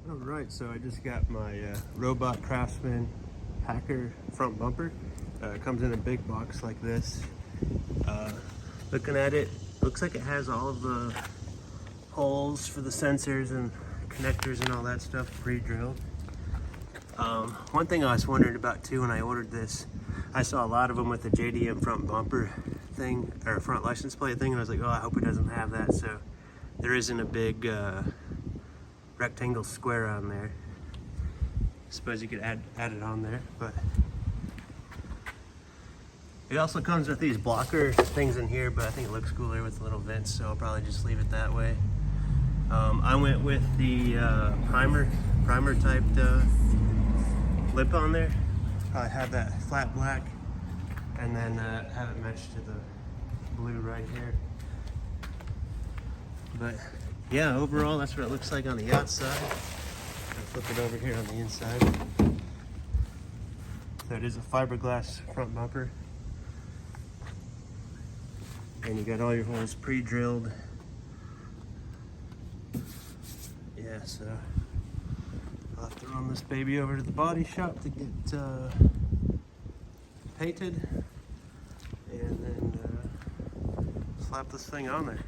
Alright, so I just got my Robot Craftsman Hacker front bumper. It comes in a big box like this. Looking at it, looks like it has all of the holes for the sensors and connectors and all that stuff pre-drilled. One thing I was wondering about too when I ordered this, I saw a lot of them with the JDM front bumper thing, or front license plate thing, and I was like, oh, I hope it doesn't have that. So there isn't a big rectangle square on there. I suppose you could add it on there, but it also comes with these blocker things in here, but I think it looks cooler with the little vents, so I'll probably just leave it that way. I went with the primer type lip on there. Probably have that flat black, and then have it meshed to the blue right here. But yeah, overall that's what it looks like on the outside. I'll flip it over here on the inside. So it is a fiberglass front bumper, and you got all your holes pre-drilled. Yeah, so I'll have to run this baby over to the body shop to get painted, and then slap this thing on there.